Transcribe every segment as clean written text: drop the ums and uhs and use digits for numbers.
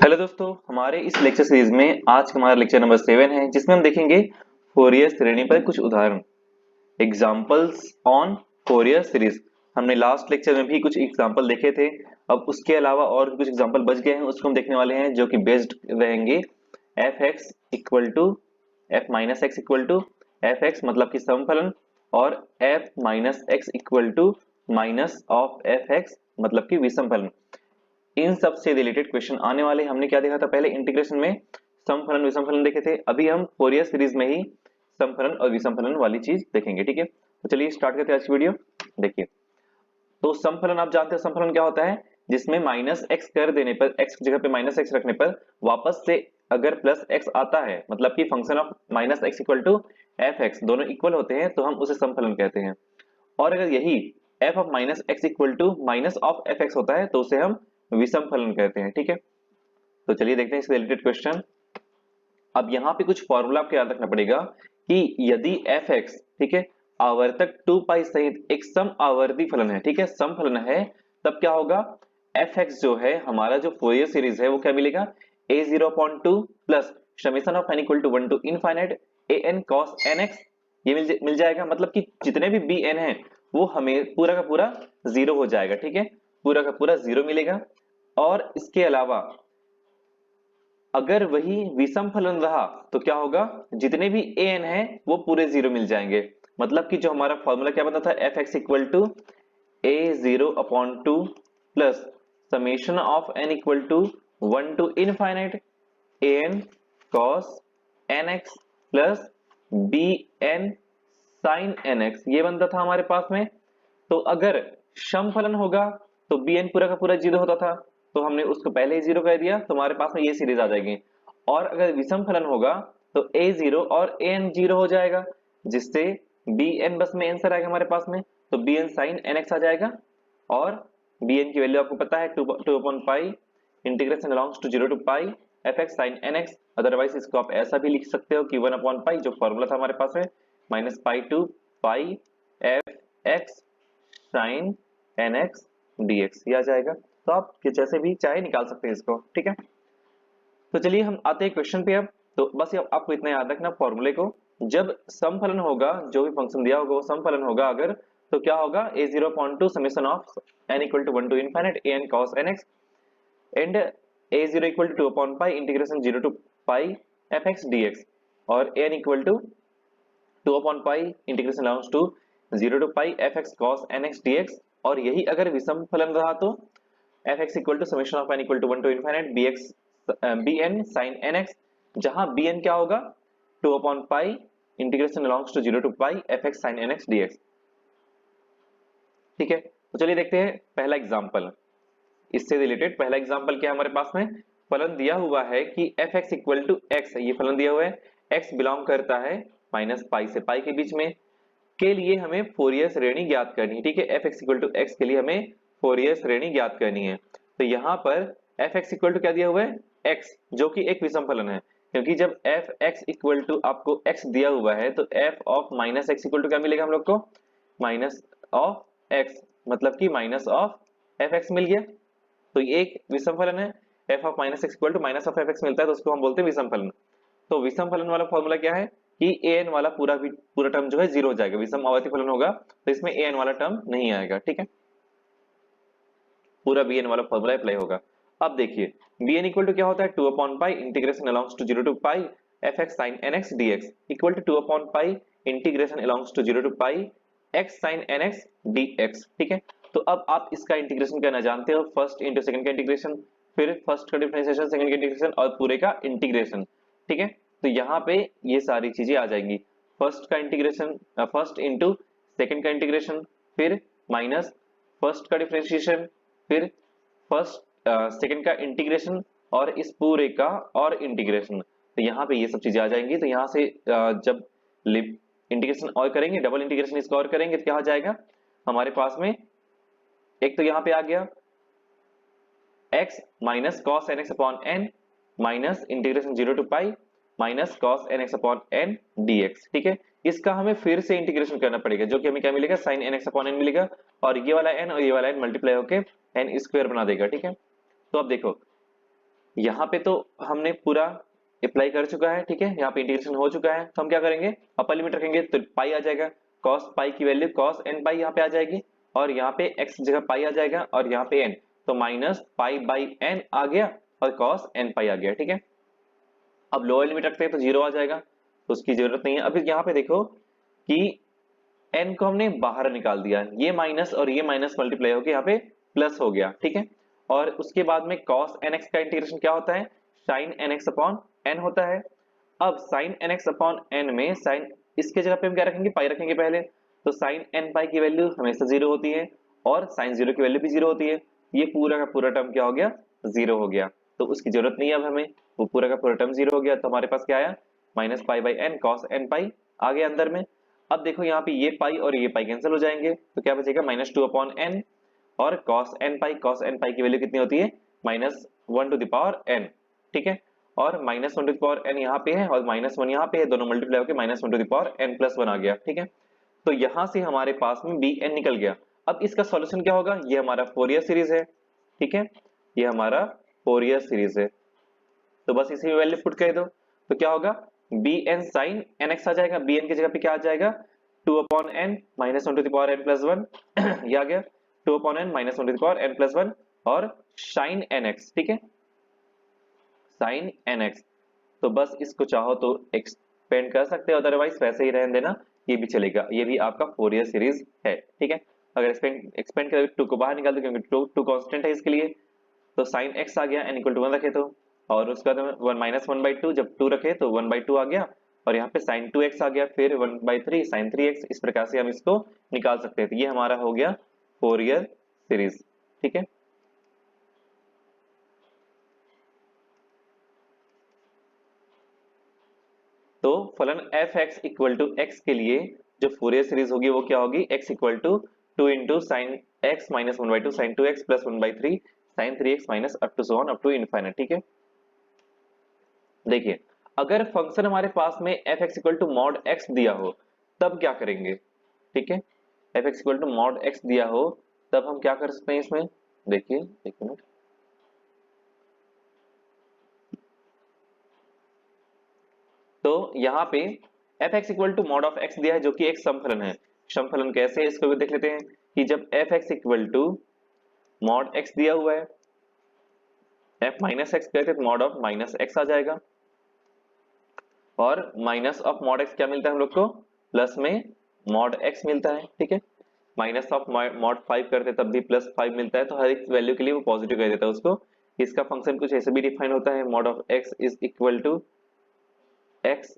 Hello दोस्तों, हमारे इस लेक्चर सीरीज में आज का हमारा लेक्चर नंबर 7 है, जिसमें हम देखेंगे फोरियर श्रेणी पर कुछ उदाहरण, एग्जांपल्स ऑन फोरियर सीरीज। हमने लास्ट लेक्चर में भी कुछ एग्जांपल देखे थे। अब उसके अलावा और भी कुछ एग्जांपल बच गए हैं, उसको हम देखने वाले हैं, जो कि बेस्ड रहेंगे f x equal to f minus x equal to f x मतलब कि समफलन, और f minus x equal to minus of f x मतलब कि विषमफलन। इन सब से रिलेटेड क्वेश्चन आने वाले। हमने क्या देखा था पहले, इंटीग्रेशन में समफलन विषमफलन देखे थे। अभी हम फोरियर सीरीज में ही समफलन और विषमफलन वाली चीज देखेंगे। ठीक है, तो चलिए स्टार्ट करते हैं आज की वीडियो। देखिए, तो समफलन आप जानते हैं, समफलन क्या होता है, जिसमें माइनस एक्स कर देने पर, एक्स की जगह पे माइनस एक्स रखने पर वापस से अगर प्लस एक्स आता है, मतलब कि function of minus x equal to f x दोनों इक्वल होते हैं, तो हम उसे समफलन कहते हैं। और अगर यही f of minus x equal to minus of f x होता है, तो उसे हम विषम फलन कहते हैं। ठीक है, तो चलिए देखते हैं इससे रिलेटेड क्वेश्चन। अब यहाँ पे कुछ फॉर्मूला आपको याद रखना पड़ेगा कि यदि एफ एक्स, ठीक है, आवर्तक 2 पाई सहित एक सम आवर्ती फलन है, ठीक है, सम फलन है, तब क्या होगा, एफ एक्स जो है हमारा जो फोरियर सीरीज है वो क्या मिलेगा, a0/2 plus summation of n equal to 1 to infinite an cos nx, ये मिल जाएगा। मतलब कि जितने भी बी एन है वो हमें पूरा का पूरा जीरो हो जाएगा। ठीक है, पूरा का पूरा जीरो मिलेगा। और इसके अलावा अगर वही विषम फलन रहा तो क्या होगा, जितने भी ए एन है वो पूरे जीरो मिल जाएंगे। मतलब कि जो हमारा फॉर्मूला क्या बनता था, f x equal to a0/2 plus summation of n equal to 1 to infinite an cos nx plus bn sin nx, ये बनता था हमारे पास में। तो अगर सम फलन होगा तो bn पूरा का पूरा जीरो होता था, तो हमने उसको पहले ही जीरो कर दिया, तो हमारे पास में ये सीरीज आ जाएगी। और अगर विषम फलन होगा तो a जीरो और an जीरो हो जाएगा, जिससे bn बस में आंसर आएगा हमारे पास में, तो bn sin nx आ जाएगा। और bn की वैल्यू आपको पता है 2/पाई integration along to 0 to pi f x sine nx। Otherwise इसको आप ऐसा भी लिख सकते हो कि 1/पाई, जो फॉर्मूला था हमारे पास में, minus pi to pi f x sine nx dx, ये आ जाएगा। तो आप जैसे भी चाहे निकाल सकते हैं इसको। ठीक है, तो चलिए हम आते हैं क्वेश्चन पे। अब तो बस आपको इतना याद रखना फॉर्मूले को, जब सम फलन होगा, जो भी फंक्शन दिया होगा वो सम फलन होगा अगर, तो क्या होगा, a0/2 summation of n equal to 1 to infinite an cos nx and a0 equal to 2/पाई integration 0 to pi f x dx, और n इक्वल टू 2/पाई integration along to 0 to pi f x cos nx dx। और यही अगर विषम फलन रहा तो f x equal to summation of n equal to 1 to infinite bn sin nx, जहां bn क्या होगा, 2/पाई integration along to 0 to pi f x sin nx dx। ठीक है, तो चलिए देखते हैं पहला एग्जांपल। इससे रिलेटेड पहला एग्जांपल क्या है हमारे पास में, फलन दिया हुआ है कि f x equal to x, ये फलन दिया हुआ है, एक्स बिलोंग करता है माइनस पाई से पाई के बीच में, के लिए हमें फोरियर श्रेणी ज्ञात करनी है। ठीक है, f x equal to x के लिए हमें फोरियर श्रेणी ज्ञात करनी है। तो यहाँ पर एफ एक्स इक्वल टू क्या दिया हुआ है, एक्स, जो कि एक विषम फलन है, क्योंकि जब एफ एक्स इक्वल टू आपको एक्स दिया हुआ है तो f of minus x equal to क्या मिलेगा हम लोग को, माइनस ऑफ एक्स, मतलब कि माइनस ऑफ एफ एक्स मिल गया। तो ये एक विषम फलन है, f of minus x equal to minus of f x मिलता है, तो उसको हम बोलते हैं विषम फलन। तो विषम फलन वाला फॉर्मूला क्या है कि an वाला पूरा टर्म जो है जीरो हो जाएगा। विषम आवर्ती फलन होगा तो इसमें an वाला टर्म नहीं आएगा। ठीक है, पूरा bn वाला फॉर्मूला अप्लाई होगा। अब देखिए, bn इक्वल टू क्या होता है, 2/पाई integration along to 0 to pi f x sine nx dx equal to 2/पाई integration along to 0 to pi x sine nx dx। ठीक है, तो अब आप इसका इंटीग्रेशन करना जानते हो, फर्स्ट इंटू सेकंड का इंटीग्रेशन, फिर फर्स्ट का डिफरेंशिएशन, सेकंड का इंटीग्रेशन और पूरे का इंटीग्रेशन। ठीक है, तो यहाँ पे ये सारी चीजें आ जाएंगी, फर्स्ट का इंटीग्रेशन, फर्स्ट इंटू सेकंड का इंटीग्रेशन, फिर माइनस फर्स्ट का डिफरेंशिएशन, फिर फर्स्ट सेकंड का इंटीग्रेशन और इस पूरे का और इंटीग्रेशन। तो यहाँ पे ये सब चीजें आ जाएंगी। तो यहाँ से जब इंटीग्रेशन और करेंगे, डबल इंटीग्रेशन इसका और करेंगे, तो क्या हो जाएगा हमारे पास में, एक तो यहाँ पे आ गया x minus cos nx upon n minus integration 0 to pi minus cos nx upon n dx। ठीक है, इसका हमें फिर से इंटीग्रेशन करना पड़ेगा, जो कि हमें क्या मिलेगा, साइन nx अपॉन n मिलेगा, और ये वाला n और ये वाला n मल्टीप्लाई होके n स्क्वायर बना देगा। ठीक है, तो अब देखो, यहाँ पे तो हमने पूरा अप्लाई कर चुका है, ठीक है, यहाँ पे इंटीग्रेशन हो चुका है, तो हम क्या करेंगे, अपर लिमिट रखेंगे तो पाई आ जाएगा, कॉस पाई की वैल्यू कॉस एन पाई यहाँ पे आ जाएगी, और यहाँ पे एक्स जगह पाई आ जाएगा, और यहाँ पे एन, तो माइनस पाई बाई एन आ गया और कॉस एन पाई आ गया, ठीक है। अब लोअर लिमिट रखते हैं तो 0 आ जाएगा, तो उसकी जरूरत नहीं है। अब यहाँ पे देखो कि एन को हमने बाहर निकाल दिया, ये माइनस और ये माइनस मल्टीप्लाई होकर यहाँ पे प्लस हो गया, ठीक है। और उसके बाद में cos nx का इंटीग्रेशन क्या होता है, sin nx अपॉन n होता है। अब sin nx अपॉन n में sin, इसके जगह पे हम क्या रखेंगे, पाई रखेंगे पहले, तो sin n पाई की वैल्यू हमेशा 0 होती है और sin 0 की वैल्यू भी 0 होती है। ये पूरा का पूरा टर्म क्या हो गया, 0 हो गया, तो उसकी जरूरत नहीं है अब हमें, वो पूरा का पूरा टर्म 0 हो गया। तो हमारे पास क्या आया, minus pi by n cos n pi आ गया अंदर में। अब देखो यहाँ पे ये पाई और ये पाई कैंसिल हो जाएंगे, तो क्या बचेगा, माइनस टू अपॉन एन, और cos n पाई की वैल्यू कितनी होती है, minus one to the power n, ठीक है। और minus one to the power n यहाँ पे है और माइनस वन यहाँ पे है, दोनों मल्टीप्लाई होकर minus one to the power n plus one आ गया, ठीक है। तो यहां से हमारे पास में bn निकल गया। अब इसका सॉल्यूशन क्या होगा, ये हमारा फोरियर सीरीज है, ठीक है, ये हमारा फोरियर सीरीज है, तो बस इसी में वैल्यू पुट कर दो, तो क्या होगा, bn sin nx आ जाएगा, bn की जगह पे क्या आ जाएगा, two upon n minus one to the power n plus one, ये आ गया, two upon n minus one to the power n plus one, और साइन nx, ठीक है, साइन nx। तो बस इसको चाहो तो एक्सपेंड कर सकते हो, अदरवाइज वैसे ही रहने देना, ये भी चलेगा, ये भी आपका फोरियर सीरीज है, ठीक है। अगर एक्सपेंड करें टू को बाहर निकाल दो, क्योंकि टू कांस्टेंट है इसके लिए, तो साइन x आ गया, n इक्वल टू 1 रखे तो, और उसके बाद one minus one by two, जब 2 रखे तो 1/2 आ गया, और यहाँ पे साइन 2x आ गया, फिर 1/3 साइन 3x, इस प्रकार से हम इसको निकाल सकते हैं। तो ये हमारा हो गया फोरियर सीरीज, ठीक है। तो फलन f(x) इक्वल टू x के लिए जो फोरियर सीरीज होगी वो क्या होगी, x equal to 2 into sine x minus 1/2 sine 2x plus 1/3 sine 3x minus up to so on up to infinite, ठीक है। देखिए, अगर फंक्शन हमारे पास में f(x) equal to mod x दिया हो तब क्या करेंगे, ठीक है, f(x) equal to mod x दिया हो तब हम क्या कर सकते हैं इसमें, देखिए एक मिनट, तो यहाँ पे f(x) equal to mod of x दिया है जो कि एक समफलन है। समफलन कैसे है इसको भी देख लेते हैं, कि जब f(x) equal to mod x दिया हुआ है, f माइनस एक्स कहते हैं, मॉड ऑफ माइनस x आ जाएगा, और माइनस ऑफ मॉड x क्या मिलता है हम लोग को, प्लस में मॉड x मिलता है, ठीक है। माइनस ऑफ मॉड 5 करते तब भी प्लस 5 मिलता है, तो हर एक वैल्यू के लिए वो पॉजिटिव कर देता है उसको। इसका फंक्शन कुछ ऐसे भी डिफाइन होता है, mod of x is equal to x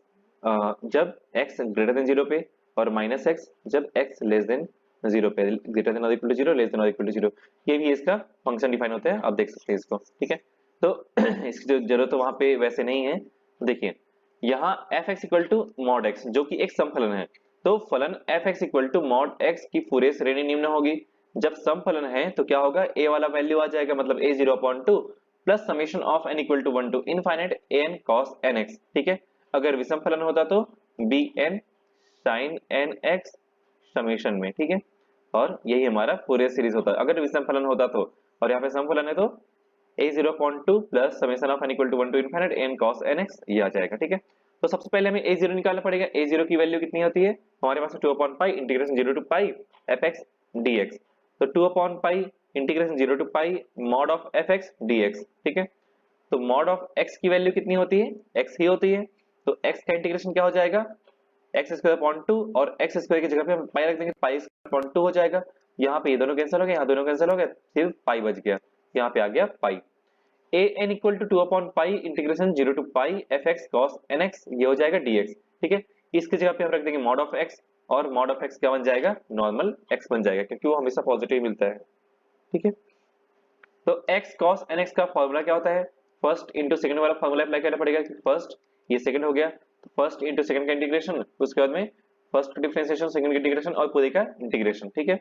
जब x ग्रेटर देन 0 पे, और माइनस x जब x लेस देन 0 पे, ग्रेटर देन और इक्वल टू 0, लेस देन और इक्वल टू 0, ये भी इसका फंक्शन डिफाइन होता है, आप देख सकते हैं इसको, ठीक है। तो इसकी जो जरूरत वहां पे वैसे नहीं है। देखिए यहाँ f(x) equal to mod x जो कि एक समफलन है, तो फलन f(x) equal to mod x की फूरियर श्रेणी निम्न होगी। जब समफलन है तो क्या होगा, a वाला वैल्यू आ जाएगा, मतलब a0 upon 2 plus summation of n equal to 1 to infinite an cos nx, ठीक है। अगर विषम फलन होता तो bn sin nx समेशन में, ठीक है, और यही हमारा फूरियर सीरीज होता है। अगर विषम फलन होता तो, और यहाँ पे सम फलन है तो a0 upon 2 plus summation of n equal to 1 to infinite n cos nx, ये आ जाएगा, ठीक है। तो सबसे पहले हमें a0 निकालना पड़ेगा, a0 की वैल्यू कितनी होती है हमारे पास, 2 upon pi integration 0 to pi fx dx, तो 2 upon pi integration 0 to pi mod of fx dx, ठीक है। तो मॉड ऑफ x की वैल्यू कितनी होती है, x ही होती है, तो x का इंटीग्रेशन क्या हो जाएगा, एक्स स्क्वायर अपॉन 2, और एक्स स्क्वायर की जगह पे हम पाई रख देंगे, पाई स्क्वायर अपॉन 2 हो जाएगा। यहाँ पे ये दोनों कैंसिल हो गए, यहाँ दोनों कैंसिल हो गए, सिर्फ पाई बच गया, यहाँ पे आ गया पाई। A n equal to 2 upon pi integration 0 to pi f x cos n x, ये हो जाएगा dx, ठीक है। इसकी जगह पे हम रख देंगे मॉड ऑफ x, और मॉड ऑफ x क्या बन जाएगा, नॉर्मल x बन जाएगा, क्योंकि वो हमेशा पॉजिटिव मिलता है, ठीक है। तो x cos nx का फॉर्मूला क्या होता है, फर्स्ट इंटू सेकंड वाला फॉर्मूला अप्लाई करना पड़ेगा, कि फर्स्ट ये सेकंड हो गया, तो फर्स्ट इंटू सेकंड का इंटीग्रेशन, उसके बाद में फर्स्ट का डिफरेंशिएशन, सेकंड का इंटीग्रेशन और पूरे का इंटीग्रेशन, ठीक है।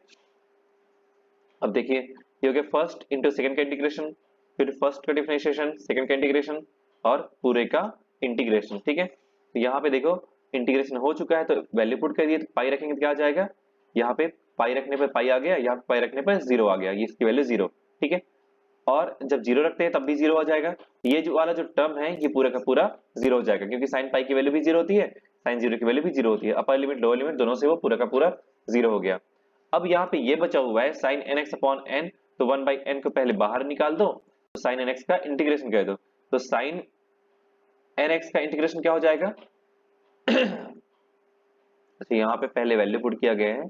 अब देखिए ये हो गया फर्स्ट इंटू सेकंड का इंटीग्रेशन, फिर फर्स्ट का डिफरेंशिएशन, सेकंड का इंटीग्रेशन और पूरे का इंटीग्रेशन, ठीक है। तो यहाँ पे देखो इंटीग्रेशन हो चुका है, तो वैल्यू पुट कर दिए, तो पाई रखेंगे तो क्या आ जाएगा, यहाँ पे पाई रखने पर पाई आ गया, यहाँ पे पाई रखने पर 0 आ गया, ये इसकी वैल्यू 0, ठीक है। और जब जीरो रखते हैं तब भी जीरो हो जाएगा। ये जो वाला जो टर्म है ये पूरा का पूरा जीरो हो जाएगा, क्योंकि साइन पाई की वैल्यू भी जीरो होती है, साइन जीरो की वैल्यू भी जीरो होती है। अपर लिमिट लोअर लिमिट दोनों से वो पूरा का पूरा जीरो हो गया। अब यहाँ पे ये बचा हुआ है sine n x upon n, तो वन बाई एन को पहले बाहर निकाल दो, तो साइन एन एक्स का इंटीग्रेशन कर दो, तो साइन एन एक्स का इंटीग्रेशन क्या हो जाएगा अच्छा यहाँ पे पहले वैल्यू पुट किया गया है,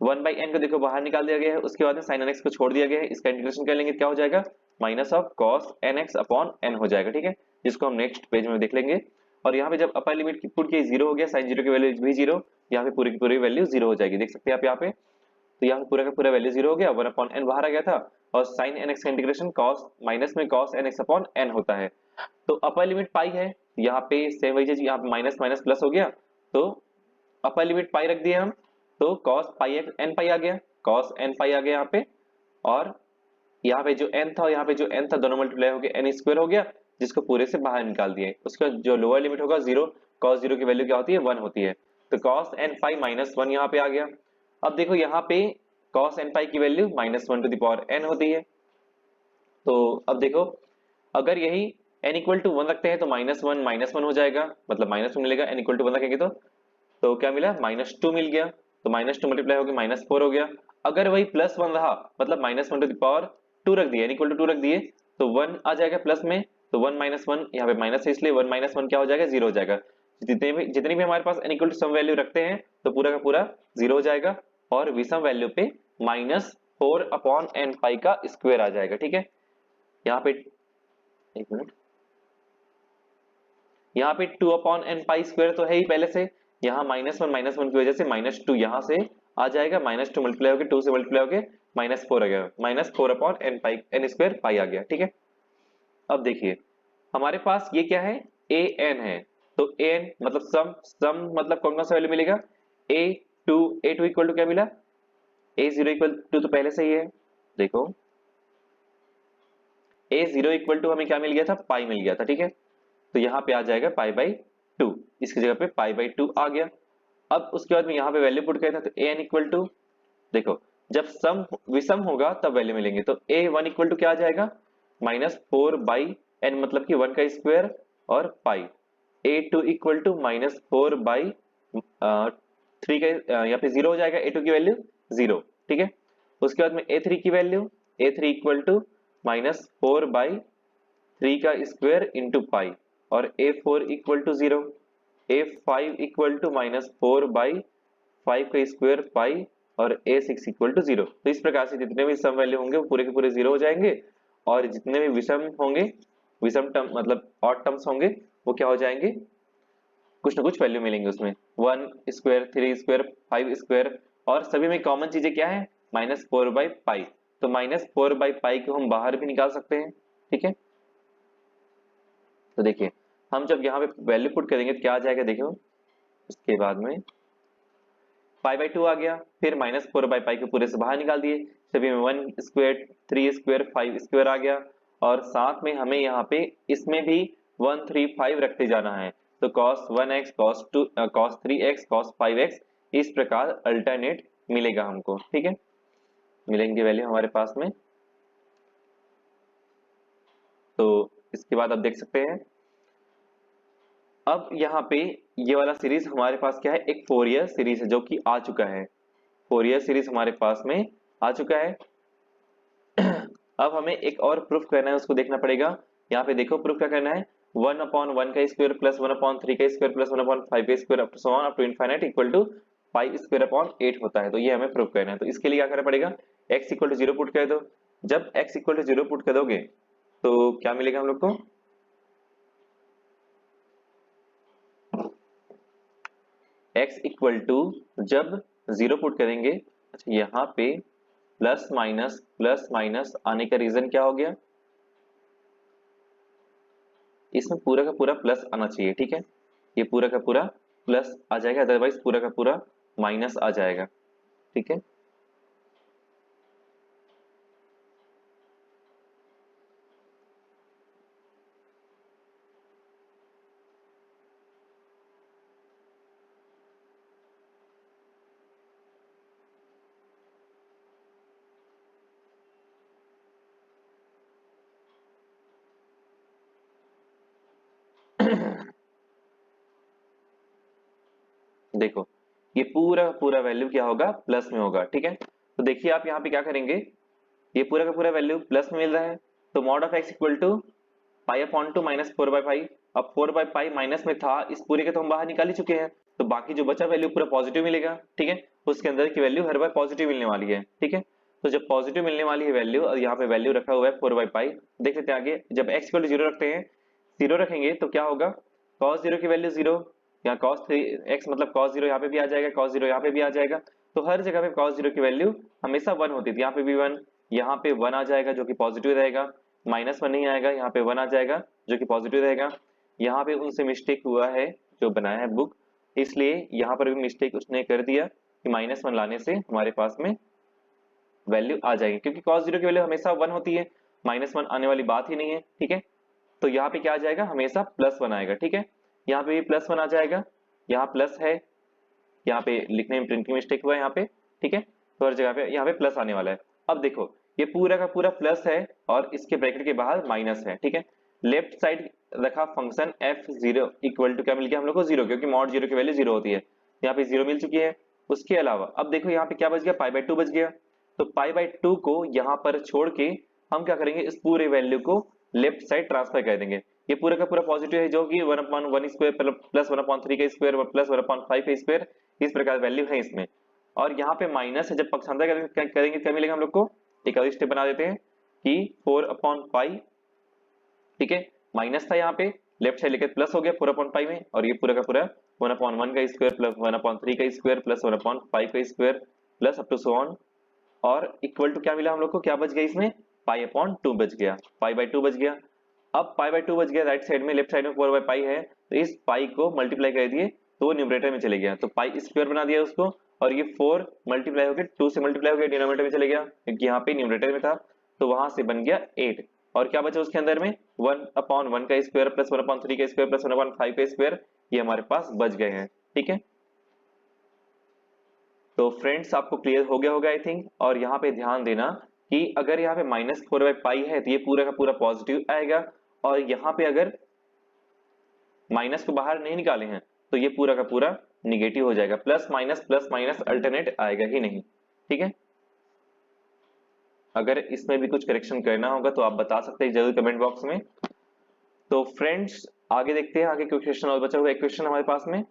वन बाई एन को देखो बाहर निकाल दिया गया है, उसके बाद में साइन एन एक्स को छोड़ दिया गया है, इसका इंटीग्रेशन कर लेंगे क्या हो जाएगा, minus of cos n x upon n हो जाएगा। ठीक है, जिसको हम नेक्स्ट पेज में देख लेंगे। और यहाँ पे जब अपर लिमिट की पुट की जीरो हो गया, साइन जीरो की वैल्यू भी जीरो, यहाँ पे पूरी की पूरी वैल्यू जीरो हो जाएगी, देख सकते हैं आप यहाँ पे। तो यहाँ पे पूरा का पूरा वैल्यू जीरो हो गया, वन अपॉन एन बाहर आ गया था, और साइन एन एक्स का इंटीग्रेशन कॉस माइनस में cos n x upon n होता है। तो अपर लिमिट पाई है, यहाँ पे सेम वही चीज, यहाँ पे माइनस माइनस प्लस हो गया, तो अपर लिमिट पाई रख दिया हम, तो cos पाई एन पाई आ गया, cos एन पाई आ गया यहाँ पे। और यहाँ पे जो n था, यहाँ पे जो n था दोनों मल्टीप्लाई हो गया, एन स्क्वायर हो गया, जिसको पूरे से बाहर निकाल दिया। उसका जो लोअर लिमिट होगा जीरो, cos जीरो की वैल्यू क्या होती है, वन होती है, तो cos n pi minus one यहाँ पे आ गया। अब देखो यहाँ पे cos एन पाई की value minus one to the power n होती है। तो अब देखो अगर यही n इक्वल टू वन रखते हैं तो माइनस वन हो जाएगा, मतलब माइनस वन मिलेगा, n इक्वल टू वन रखेंगे तो क्या मिला, माइनस टू मिल गया, तो माइनस टू मल्टीप्लाई हो गया माइनस फोर हो गया। अगर वही प्लस वन रहा, मतलब minus one to the power two रख दिए, इक्वल टू टू रख दिए, तो वन आ जाएगा प्लस में, तो वन माइनस वन यहाँ पे माइनस है, इसलिए वन माइनस वन क्या हो जाएगा, जीरो हो जाएगा। जितनी भी हमारे पास n equal to some value रखते हैं तो पूरा का पूरा जीरो हो जाएगा, और विषम वैल्यू पे माइनस फोर अपॉन एन पाई का स्क्वायर आ जाएगा। ठीक है, यहाँ पे एक मिनट, यहाँ पे two upon n pi square तो है ही पहले से, यहाँ माइनस वन की वजह से माइनस टू यहाँ से आ जाएगा, माइनस टू मल्टीप्लाई होकर टू से मल्टीप्लाई होकर माइनस फोर आ गया, माइनस फोर अपॉन एन पाई एन स्क्वायर पाई आ गया। ठीक है, अब देखिए हमारे पास ये क्या है, ए एन है, तो ए एन मतलब सम, सम मतलब कौन कौन सा वैल्यू मिलेगा, ए टू इक्वल टू क्या मिला, ए जीरो इक्वल टू तो पहले से ही है, देखो ए जीरो इक्वल टू हमें क्या मिल गया था, पाई मिल गया था। ठीक है, तो यहाँ पे आ जाएगा पाई बाई टू, इसकी जगह पे पाई बाई टू आ गया। अब उसके बाद में यहाँ पे वैल्यू पुट किया था, तो ए एन इक्वल टू, देखो जब सम विषम होगा तब वैल्यू मिलेंगे, तो ए वन इक्वल टू क्या आ जाएगा, माइनस फोर बाई एन मतलब कि वन का स्क्वायर और pi, a two equal to minus four by three का, यहाँ पे जीरो हो जाएगा, ए टू की वैल्यू जीरो। ठीक है, उसके बाद में ए थ्री की value, a three equal to minus four by three का स्क्वायर इंटू पाई, और a four equal to zero, a five equal to minus four by five का स्क्वायर पाई, और a six equal to zero. तो इस प्रकार से जितने भी सम वैल्यू होंगे वो पूरे के पूरे जीरो हो जाएंगे, और जितने भी विषम होंगे, विषम टर्म मतलब ऑड टर्म्स होंगे, वो क्या हो जाएंगे, कुछ ना कुछ वैल्यू मिलेंगे उसमें, one square, three square, five square, और सभी में कॉमन चीजें क्या है, माइनस फोर बाई पाई, तो माइनस फोर बाई पाई को हम बाहर भी निकाल सकते हैं। ठीक है, तो देखिए हम जब यहाँ पे वैल्यू पुट करेंगे तो क्या आ जाएगा, देखो इसके बाद में पाई बाई टू आ गया, फिर माइनस फोर बाई पाई को पूरे से बाहर निकाल दिए, सभी में one square, three square, five square आ गया, और साथ में हमें यहाँ पे इसमें भी वन थ्री फाइव रखते जाना है, तो cos one x, cos two, cos three x, cos five x, इस प्रकार अल्टरनेट मिलेगा हमको। ठीक है, मिलेंगे वैल्यू हमारे पास में। तो इसके बाद आप देख सकते हैं, अब यहाँ पे ये वाला सीरीज हमारे पास क्या है, एक फोरियर सीरीज है जो कि आ चुका है, फोरियर सीरीज हमारे पास में आ चुका है। अब हमें एक और प्रूफ करना है, उसको देखना पड़ेगा। यहाँ पे देखो प्रूफ क्या करना है, वन अपॉन वन का square plus one upon three का square plus one upon five का square up to so on up to infinite equal to five square upon eight होता है। तो ये हमें प्रूफ करना है, तो इसके लिए क्या करना पड़ेगा, x equal to zero put कर दो। जब x equal to zero put कर दोगे तो क्या मिलेगा हम लोग को, x इक्वल टू जब जीरो पुट करेंगे, अच्छा यहाँ पे प्लस माइनस आने का रीजन क्या हो गया, इसमें पूरा का पूरा प्लस आना चाहिए। ठीक है, ये पूरा का पूरा प्लस आ जाएगा, अदरवाइज पूरा का पूरा माइनस आ जाएगा। ठीक है, देखो ये पूरा पूरा वैल्यू क्या होगा, प्लस में होगा, ठीक है। तो देखिए आप यहाँ पे क्या करेंगे, ये पूरा का पूरा वैल्यू प्लस में मिल रहा है, तो mod of x equal to pi upon two minus 4/पाई। अब 4/पाई माइनस में था, इस पूरे के तो हम बाहर निकाल ही चुके हैं, तो बाकी जो बचा वैल्यू पूरा पॉजिटिव मिलेगा, ठीक है। उसके अंदर की वैल्यू हर बार पॉजिटिव मिलने वाली है, ठीक है। तो जब पॉजिटिव मिलने वाली है वैल्यू, और यहाँ पे वैल्यू रखा हुआ है 4/पाई, देख लेते हैं आगे। जब एक्स इक्वल टू 0 रखते हैं, 0 रखेंगे तो क्या होगा, cos 0 की वैल्यू 0, यहाँ cos 3x मतलब cos 0 यहाँ पे भी आ जाएगा, cos 0 यहाँ पे भी आ जाएगा। तो हर जगह पे cos 0 की वैल्यू हमेशा 1 होती थी, यहाँ पे भी 1, यहाँ पे 1 आ जाएगा जो कि पॉजिटिव रहेगा, -1 नहीं आएगा, यहाँ पे 1 आ जाएगा जो कि पॉजिटिव रहेगा। यहाँ पे उनसे मिस्टेक हुआ है जो बनाया है बुक, इसलिए यहाँ पर भी मिस्टेक उसने कर दिया कि -1 लाने से हमारे पास में वैल्यू आ जाएगी, क्योंकि cos 0 की वैल्यू हमेशा 1 होती है, -1 आने वाली बात ही नहीं है, ठीक है। तो यहाँ पे क्या आ जाएगा, हमेशा +1 आएगा, ठीक है। यहाँ पे भी +1 आ जाएगा, यहाँ प्लस है, यहाँ पे लिखने में प्रिंटिंग मिस्टेक हुआ है यहाँ पे, ठीक है। तो हर जगह पे यहाँ पे प्लस आने वाला है। अब देखो ये पूरा का पूरा प्लस है और इसके ब्रैकेट के बाहर माइनस है, ठीक है। लेफ्ट साइड रखा फंक्शन f0 इक्वल टू क्या मिल गया हम लोग को, 0, क्योंकि मॉड 0 की वैल्यू 0 होती है, यहाँ पे 0 मिल चुकी है। उसके अलावा अब देखो यहाँ पे क्या बच गया, π/2 बच गया। तो π/2 को यहाँ पर छोड़ के हम क्या करेंगे, इस पूरे वैल्यू को लेफ्ट साइड ट्रांसफर कर देंगे। ये पूरा का पूरा पॉजिटिव है, जो कि 1/1 स्क्वायर प्लस 1/3 का स्क्वायर प्लस 1/5 का स्क्वायर, इस प्रकार वैल्यू है इसमें। और यहाँ पे माइनस है, जब पक्षांतर करेंगे क्या मिलेगा हम लोग को, एक और स्टेप बना देते हैं कि 4/पाई, ठीक है। माइनस था यहाँ पे, लेफ्ट साइड लेकर प्लस हो गया 4/पाई में, और ये पूरा का पूरा 1/1 का स्क्वायर प्लस 1/3 का स्क्वायर प्लस 1/5 का square plus up to so on, और इक्वल टू क्या मिला हम लोग को, क्या बच गया इसमें, π/2 बच गया, π/2 बच गया। अब π/2 बच गया राइट साइड में, लेफ्ट साइड में 4/पाई है, तो इस पाई को मल्टीप्लाई कर दिए तो वो न्यूमरेटर में चले गया, तो पाई स्क्वायर बना दिया उसको, और ये 4 मल्टीप्लाई होकर 2 से मल्टीप्लाई हो गया, डिनोमिनेटर में चले गया, क्योंकि यहाँ पे न्यूमरेटर में था, तो वहां से बन गया 8। और क्या बचा उसके अंदर में, 1/1 का स्क्वायर प्लस 1/3 का स्क्वायर प्लस 1/5 का स्क्वायर, ये हमारे पास बच गए हैं, ठीक है। तो फ्रेंड्स आपको क्लियर हो गया होगा आई थिंक। और यहाँ पे ध्यान देना कि अगर यहाँ पे -4/पाई है तो ये पूरा का पूरा पॉजिटिव आएगा, और यहाँ पे अगर माइनस को बाहर नहीं निकाले हैं तो ये पूरा का पूरा निगेटिव हो जाएगा, प्लस माइनस अल्टरनेट आएगा ही नहीं, ठीक है। अगर इसमें भी कुछ करेक्शन करना होगा तो आप बता सकते हैं जरूर कमेंट बॉक्स में। तो फ्रेंड्स आगे देखते हैं, आगे क्वेश्चन और बचा हुआ एक क्वेश्चन हमारे पास में,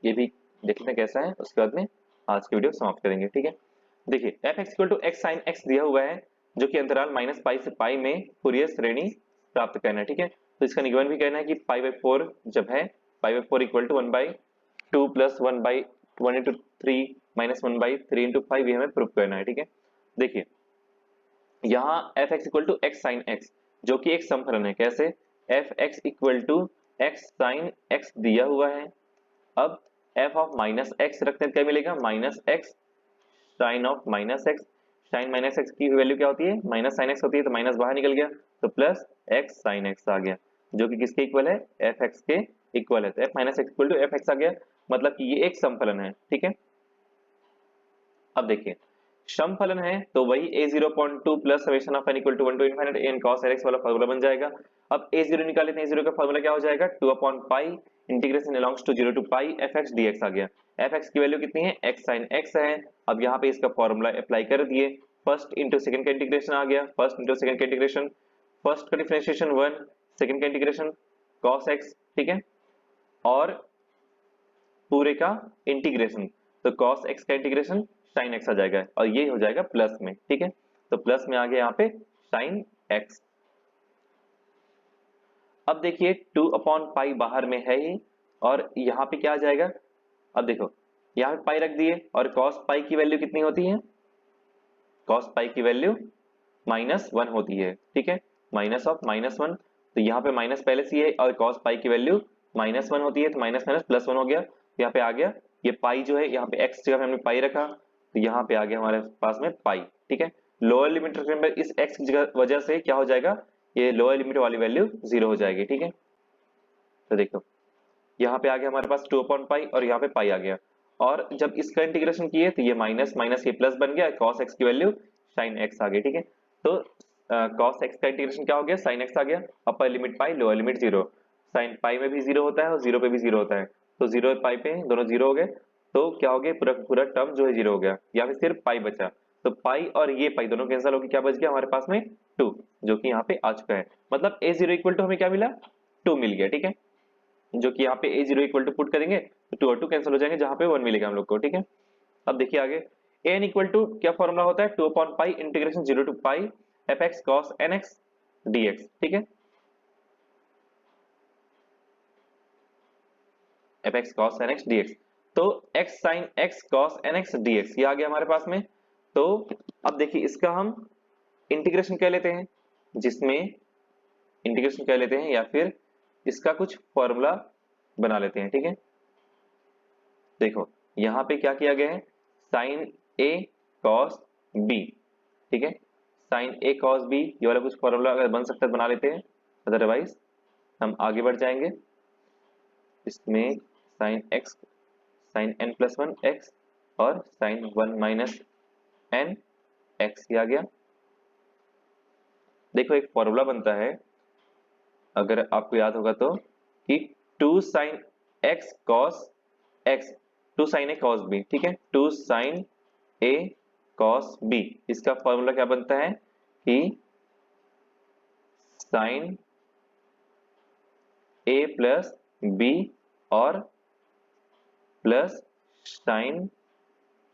ये भी देखते हैं कैसा है, उसके बाद में आज की वीडियो समाप्त करेंगे, ठीक है। देखिए f(x = x sin x) दिया हुआ है, जो कि अंतराल -π से π में फूरियर श्रेणी प्राप्त करना है, ठीक है। तो इसका निगमन भी करना है कि π/4 जब है, π/4 = 1/2 + 1/1 × 3 - 1/3 × 5, ये हमें प्रूव करना है, ठीक है। देखिए यहाँ f(x = x sin x) जो कि एक समफलन है, कैसे, f(x = x sin x) दिया हुआ है। अब f ऑफ -x रखते हैं, क्या मिलेगा, -x sin of -x, sin -x की वैल्यू क्या होती है, -sin x होती है, तो माइनस बाहर निकल गया, तो प्लस x sin x आ गया, जो कि किसके इक्वल है, fx के इक्वल है। तो f - x = fx आ गया, मतलब कि ये एक समफलन है, ठीक है। अब देखिए समफलन है तो वही a0.2 plus summation of n = 1 to ∞ n cos x वाला फार्मूला बन जाएगा। अब a0 निकाले तो a0 का फार्मूला क्या हो जाएगा, 2/पाई integration along to 0 to π fx dx आ गया। fx की वैल्यू कितनी है, x sin x है। अब यहाँ पे इसका फार्मूला अप्लाई कर दिए, फर्स्ट इंटू सेकंड का इंटीग्रेशन आ गया, फर्स्ट इंटू सेकंड का इंटीग्रेशन, फर्स्ट का डिफरेंशिएशन 1, सेकंड का इंटीग्रेशन cos x, ठीक है, और पूरे का इंटीग्रेशन, तो cos x का इंटीग्रेशन sin x आ जाएगा, और ये हो जाएगा प्लस में, ठीक है। तो प्लस में आ गया यहाँ पे sin x। अब देखिए 2/पाई बाहर में है ही, और यहाँ पे क्या आ जाएगा, अब देखो यहाँ पे पाई रख दिए, और cos पाई की वैल्यू कितनी होती है, cos पाई की वैल्यू -1 होती है, ठीक है, माइनस ऑफ -1, तो यहाँ पे माइनस पहले से ही है, और cos पाई की वैल्यू -1 होती है, तो माइनस +1 हो गया, यहाँ पे आ गया ये पाई जो है, यहाँ पे x जगह पे हमने पाई रखा, तो यहाँ पे आ गया हमारे पास में पाई, ठीक है। लोअर लिमिट रखने पर इस x की वजह से क्या हो जाएगा, ये लोअर लिमिट वाली वैल्यू 0 हो जाएगी, ठीक है। तो देखो यहाँ पे आ गया हमारे पास 2/पाई, और यहाँ पे पाई आ गया, और जब इसका इंटीग्रेशन किए तो ये माइनस माइनस ये प्लस बन गया, cos x की वैल्यू sin x आ गई, ठीक है। तो cos x का इंटीग्रेशन क्या हो गया, sin x आ गया, अपर लिमिट पाई लोअर लिमिट 0, साइन पाई में भी जीरो होता है और जीरो पे भी जीरो होता है, तो जीरो पाई पे दोनों जीरो हो गए, तो क्या हो गया, पूरा पूरा टर्म जो है जीरो हो गया, या फिर सिर्फ पाई बचा, तो पाई और ये पाई दोनों कैंसिल होकर क्या बच गया हमारे पास में 2, जो कि यहाँ पे आ चुका है। मतलब ए जीरो इक्वल टू हमें क्या मिला, 2 मिल गया, ठीक है। जो कि यहाँ पे ए जीरो इक्वल टू पुट करेंगे तो 2 और 2 कैंसिल हो जाएंगे, जहां पे 1 मिलेगा हम लोग को, ठीक है। अब देखिए आगे, एन इक्वल टू क्या फॉर्मूला होता है, 2 upon pi integration 0 to pi f x cos n x dx, ठीक है। F x cos n x dx, तो x sine x cos n x dx ये आ गया हमारे पास में। तो अब देखिए इसका हम इंटीग्रेशन कह लेते हैं, जिसमें इंटीग्रेशन कह लेते हैं या फिर इसका कुछ फॉर्मूला बना लेते हैं, ठीक है। देखो यहाँ पे क्या किया गया है, साइन ए कॉस बी, ठीक है। साइन ए कॉस बी ये वाला कुछ फॉर्मूला अगर बन सकता है बना लेते हैं, अदरवाइज हम आगे बढ़ जाएंगे। इसमें sine x sine n plus one x और sine one minus n x ये आ गया। देखो एक फॉर्मूला बनता है, अगर आपको याद होगा तो, कि 2 sine x cos x, 2 sine a cos b, ठीक है। 2 साइन ए कॉस बी, इसका फॉर्मूला क्या बनता है कि साइन ए प्लस बी और plus sine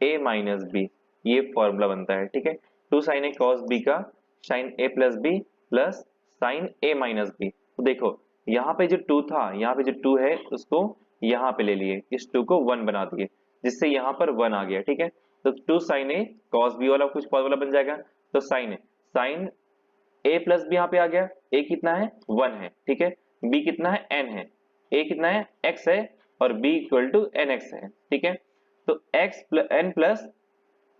a minus b, ये फॉर्मूला बनता है, ठीक है। 2 साइन ए कॉस बी का sine a plus b plus sine a minus b. तो देखो यहाँ पे जो 2 था, यहाँ पे जो 2 है उसको यहाँ पे ले लिए, इस 2 को 1 बना दिए, जिससे यहाँ पर 1 आ गया, ठीक है। तो 2 साइन ए कॉस बी वाला कुछ फॉर्मूला बन जाएगा, तो साइन ए प्लस बी यहाँ पे आ गया, ए कितना है 1 है, ठीक है। बी कितना है n है, ए कितना है x है और b equal to n x है, ठीक है। तो x प्लस एन प्लस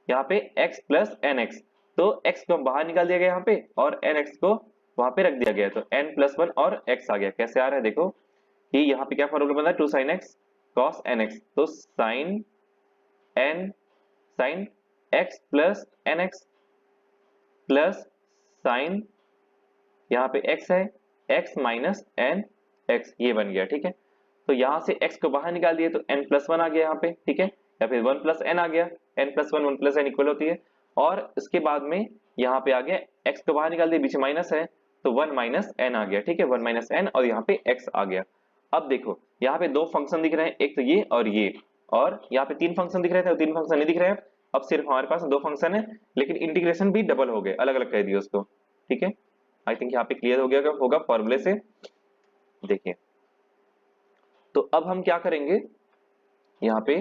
यहाँ पे x प्लस एन एक्स, तो x को बाहर निकाल दिया गया यहाँ पे और एन एक्स को वहां पे रख दिया गया, तो n प्लस वन और x आ गया। कैसे आ रहा है देखो कि यहाँ पे क्या फॉर्मूला बना है, 2 sine x cos n x, तो sine x plus n x plus sine यहाँ पे x है x माइनस एन एक्स, ये बन गया, ठीक है। तो यहाँ से x को बाहर निकाल दिए तो n प्लस वन आ गया यहाँ पे, ठीक है, या फिर 1 प्लस एन आ गया, n plus one 1 plus n equal होती है। और इसके बाद में यहाँ पे आ गया x को बाहर निकाल दिया, बीच में माइनस है तो 1 माइनस एन आ गया, ठीक है, 1 माइनस एन और यहाँ पे x आ गया। अब देखो यहाँ पे 2 फंक्शन दिख रहे हैं, एक तो ये और यहाँ पे 3 फंक्शन दिख रहे थे, 3 फंक्शन नहीं दिख रहे हैं। अब सिर्फ हमारे पास 2 फंक्शन है, लेकिन इंटीग्रेशन भी डबल हो गए, अलग अलग कर दिए उसको, ठीक है। आई थिंक यहाँ पे क्लियर हो गया होगा फॉर्मूले से। देखिए तो अब हम क्या करेंगे, यहाँ पे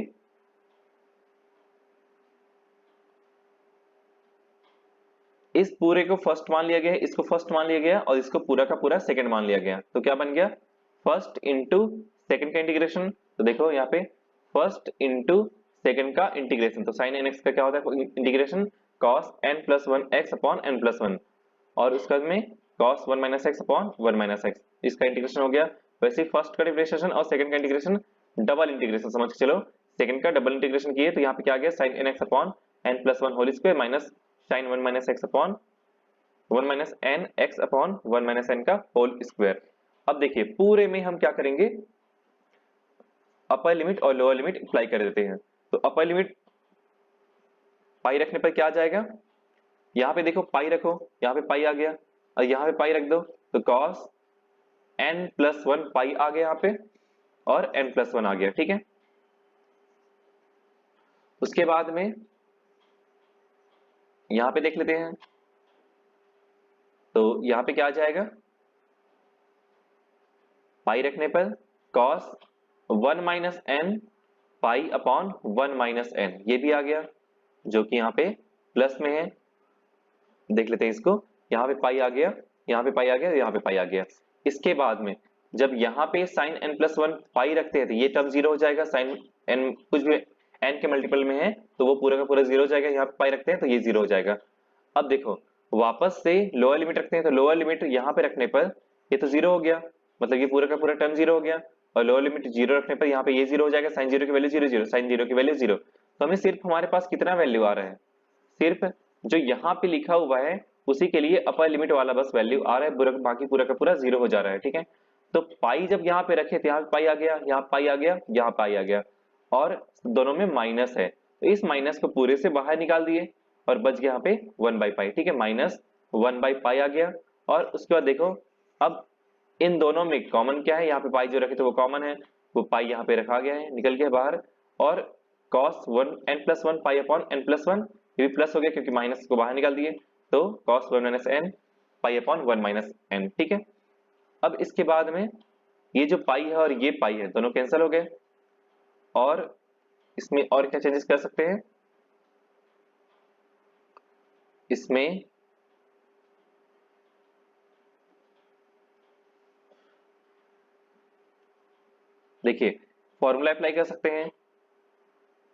इस पूरे को फर्स्ट मान लिया गया है, इसको फर्स्ट मान लिया गया और इसको पूरा का पूरा सेकंड मान लिया गया, तो क्या बन गया, फर्स्ट इंटू सेकंड का इंटीग्रेशन। तो देखो यहाँ पे फर्स्ट इंटू सेकंड का इंटीग्रेशन, तो साइन एन एक्स का क्या होता है integration, cos n plus one x upon n plus one, और उसका में cos 1 minus x upon 1 minus x, इसका इंटीग्रेशन हो गया। वैसे फर्स्ट का डिफरेंशिएशन और सेकंड का इंटीग्रेशन डबल इंटीग्रेशन समझ के चलो, सेकंड का डबल इंटीग्रेशन किए तो यहाँ पे क्या आ गया, sin n x upon n plus one whole square minus sin 1 minus x upon 1 minus n x upon 1 minus n का होल स्क्वायर। अब देखिए पूरे में हम क्या करेंगे, अपर लिमिट और लोअर लिमिट अप्लाई कर देते हैं। तो अपर लिमिट पाई रखने पर क्या आ जाएगा, यहाँ पे देखो पाई रखो, यहाँ पे पाई आ गया और यहाँ पे पाई रख दो, तो cos n plus one pi आ गया यहाँ पे और n प्लस वन आ गया, ठीक है। उसके बाद में यहाँ पे देख लेते हैं, तो यहाँ पे क्या आ जाएगा, पाई रखने पर cos 1 minus n pi upon 1 minus n, ये भी आ गया जो कि यहाँ पे प्लस में है। देख लेते हैं इसको, यहाँ पे पाई आ गया, यहाँ पे पाई आ गया, यहाँ पे पाई आ गया। इसके बाद में जब यहाँ पे sine n plus one pi रखते हैं तो ये टर्म जीरो हो जाएगा, साइन n कुछ भी n के मल्टीपल में है तो वो पूरा का पूरा जीरो हो जाएगा, यहाँ पे पाई रखते हैं तो ये जीरो हो जाएगा। अब देखो वापस से लोअर लिमिट रखते हैं, तो लोअर लिमिट यहाँ पे रखने पर ये तो जीरो हो गया, मतलब ये पूरा का पूरा टर्म जीरो हो गया, और लोअर लिमिट जीरो रखने पर यहाँ पे ये जीरो हो जाएगा, साइन जीरो की value zero zero, sine zero की वैल्यू जीरो। तो हमें सिर्फ हमारे पास कितना वैल्यू आ रहा है, सिर्फ जो यहाँ पे लिखा हुआ है उसी के लिए अपर लिमिट वाला बस वैल्यू आ रहा है, बाकी पूरा का पूरा जीरो हो जा रहा है, ठीक है। तो पाई जब यहाँ पे रखे तो यहाँ पे पाई आ गया, यहाँ पाई आ गया, यहाँ पाई आ गया, और दोनों में माइनस है तो इस माइनस को पूरे से बाहर निकाल दिए और बच गया यहाँ पे 1/पाई। ठीक है, -1/पाई आ गया। और उसके बाद देखो अब इन दोनों में कॉमन क्या है, यहाँ पे पाई जो रखे थे वो कॉमन है, वो पाई यहाँ पे रखा गया है, निकल गया बाहर। और cos 1 n+1 pi upon n+1, ये भी प्लस हो गया क्योंकि माइनस को बाहर निकाल दिए, तो cos 1 - n पाई अपॉन 1 - n। ठीक है, अब इसके बाद में ये जो पाई है और ये पाई है दोनों कैंसिल हो गए। और इसमें और क्या चेंजेस कर सकते हैं, इसमें देखिए फॉर्मूला अप्लाई कर सकते हैं।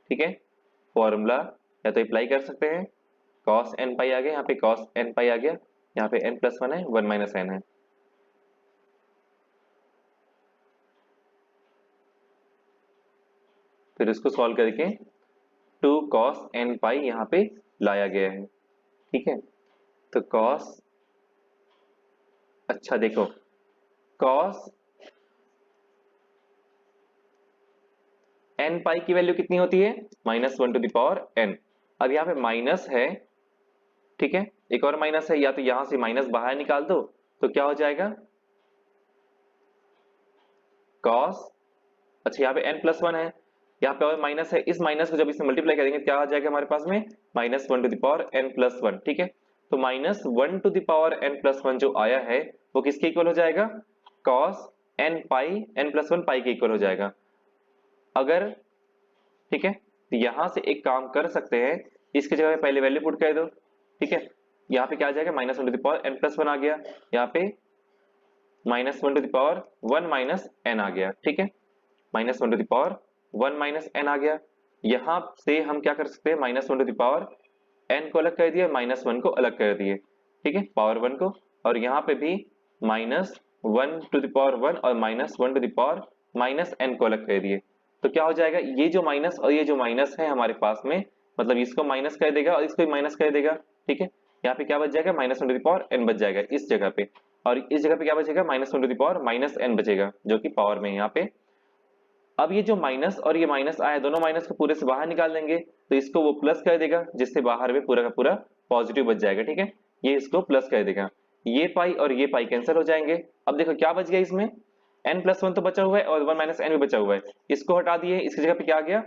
ठीक है, फॉर्मूला या तो अप्लाई कर सकते हैं, cos n पाई आ गया, यहाँ पे cos n पाई आ गया, यहाँ पे n+1 है, 1 - n है। फिर इसको सॉल्व करके 2 cos n पाई यहाँ पे लाया गया है। ठीक है, तो cos, अच्छा देखो cos n पाई की वैल्यू कितनी होती है, -1/n। अब यहाँ पे माइनस है, ठीक है, एक और माइनस है, या तो यहां से माइनस बाहर निकाल दो तो क्या हो जाएगा cos, अच्छा यहाँ पे n+1 है, यहाँ पे और माइनस है, इस माइनस को जब इसमें मल्टीप्लाई करेंगे क्या आ जाएगा हमारे पास में -1/n+1। ठीक है, तो -1/n+1 जो आया है वो किसके इक्वल हो जाएगा, cos n पाई n+1 पाई के इक्वल हो जाएगा। अगर, ठीक है, तो यहां से एक काम कर सकते हैं, इसकी जगह पे पहले वैल्यू पुट कर दो। ठीक है, यहाँ पे क्या आ जाएगा -1/n+1 आ गया, यहाँ पे -1/1 - n आ गया। ठीक है, -1/1 - n आ गया। यहां से हम क्या कर सकते हैं, -1/n को अलग कर दिया, -1 को अलग कर दिए। ठीक है, पावर 1 को, और यहाँ पे भी -1/1 और -1/n को अलग कर दिए। तो क्या हो जाएगा, ये जो माइनस और ये जो माइनस है हमारे पास में, मतलब इसको माइनस कर देगा और इसको भी माइनस कर देगा। ठीक है, यहाँ पे क्या बच जाएगा, -1/n बच जाएगा इस जगह पे, और इस जगह पे क्या बचेगा, -1/n बचेगा जो कि पावर में है यहाँ पे। अब ये जो माइनस और ये माइनस आया, दोनों माइनस को पूरे से बाहर निकाल देंगे तो इसको वो प्लस कर देगा, जिससे बाहर में पूरा का पूरा पॉजिटिव बच जाएगा। ठीक है, ये इसको प्लस कर देगा, ये पाई और ये पाई कैंसिल हो जाएंगे। अब देखो क्या बच गया, इसमें n+1 तो बचा हुआ है और 1 - n भी बचा हुआ है, इसको हटा दिए, इसकी जगह पे क्या आ गया,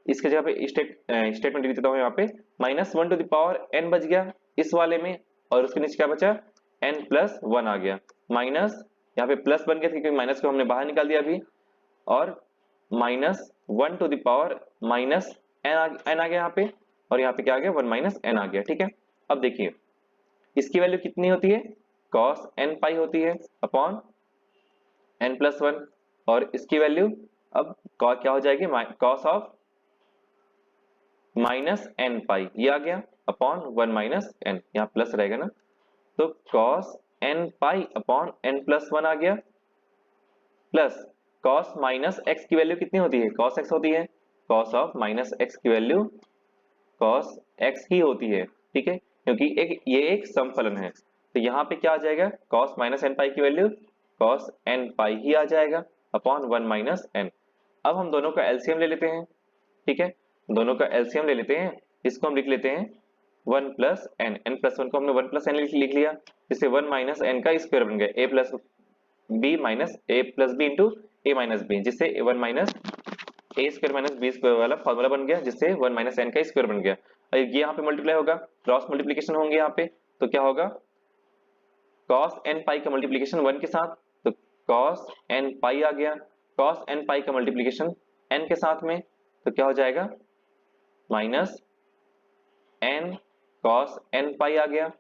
इसके जगह पे स्टेटमेंट लिख देता हूँ यहाँ पे, -1/n बच गया इस वाले में, और उसके नीचे क्या बचा, n+1 आ गया, माइनस यहाँ पे प्लस बन गया क्योंकि माइनस को हमने बाहर निकाल दिया अभी, और -1/n आ गया यहाँ पे, और यहाँ पे क्या आ गया, 1 - n आ गया। ठीक है, अब देखिए इसकी वैल्यू कितनी होती है, cos n पाई होती है अपॉन n+1, और इसकी वैल्यू अब क्या हो जाएगी, cos ऑफ -n पाई, ये आ गया अपॉन 1 - n, यहाँ प्लस रहेगा ना, तो cos n pi upon n+1 आ गया, प्लस cos -x की वैल्यू कितनी होती है, cos x होती है, cos ऑफ -x की वैल्यू cos x ही होती है। ठीक है, क्योंकि ये एक समफलन है, तो यहाँ पे क्या आ जाएगा, cos -n पाई की वैल्यू cos n पाई ही आ जाएगा अपॉन 1 - n। अब हम दोनों का एलसीएम ले लेते हैं। ठीक है, दोनों का एलसीएम ले लेते हैं, इसको हम लिख लेते हैं 1 + n, n+1 को हमने 1 + n लिख लिया, जिससे 1 - n का स्क्वायर बन गया, a + b into a - b, जिससे 1 - a² - b² वाला फॉर्मूला बन गया, जिससे 1 - n का स्क्वायर बन गया। और ये यहाँ पे मल्टीप्लाई होगा, क्रॉस मल्टीप्लिकेशन होंगे यहाँ पे, तो क्या होगा, cos n पाई का मल्टीप्लिकेशन 1 के साथ, तो cos n पाई आ गया, cos n पाई का मल्टीप्लिकेशन n के साथ में, तो क्या हो जाएगा, -n cos n पाई आ गया,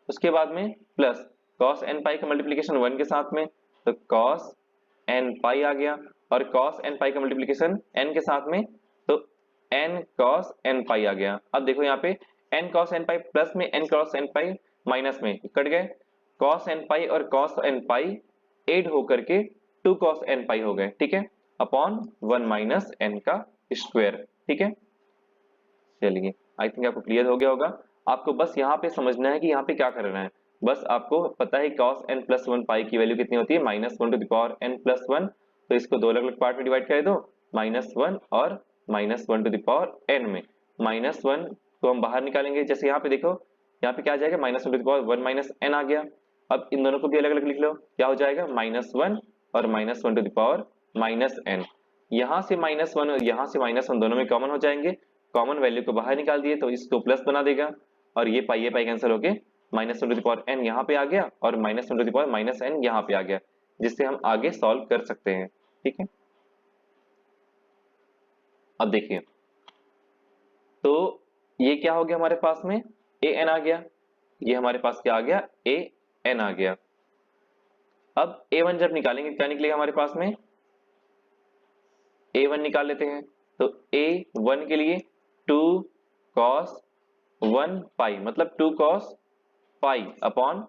उसके बाद में प्लस cos n पाई का मल्टीप्लिकेशन 1 के साथ में, तो cos n पाई आ गया, और cos n पाई का मल्टीप्लिकेशन n के साथ में, तो n cos n पाई आ गया। अब देखो यहाँ पे n cos n pi plus में n cos n pi minus में कट गए, cos n पाई और cos n पाई एड होकर के 2 cos n पाई हो गए। ठीक है, अपॉन 1 - n का स्क्वायर। ठीक है, चलिए आई थिंक आपको क्लियर हो गया होगा। आपको बस यहाँ पे समझना है कि यहाँ पे क्या करना है, बस आपको पता है cos n plus one pi की वैल्यू कितनी होती है -1 to the power n plus one. तो इसको दो अलग अलग पार्ट में डिवाइड कर दो, -1 और -1 टू द पावर n में। -1 को हम बाहर निकालेंगे, जैसे यहाँ पे देखो, यहाँ पे क्या आ जाएगा -1 to the power 1 minus n आ गया। अब इन दोनों को भी अलग अलग लिख लो, क्या हो जाएगा -1 और -1 टू द पावर -n। यहाँ से -1 और यहाँ से -1 दोनों में कॉमन हो जाएंगे, कॉमन वैल्यू को बाहर निकाल दिए तो इसको प्लस बना देगा, और ये पाई कैंसिल होके -1 टू द पावर n यहाँ पे आ गया और -1 टू द पावर -n यहाँ पे आ गया, जिससे हम आगे सॉल्व कर सकते हैं। ठीक है, अब देखिए, तो ये क्या हो गया हमारे पास में an आ गया, ये हमारे पास क्या आ गया an आ गया। अब a1 जब निकालेंगे क्या निकलेगा हमारे पास में, a1 निकाल लेते हैं। तो a1 के लिए 2 cos 1 पाई मतलब 2 cos पाई अपॉन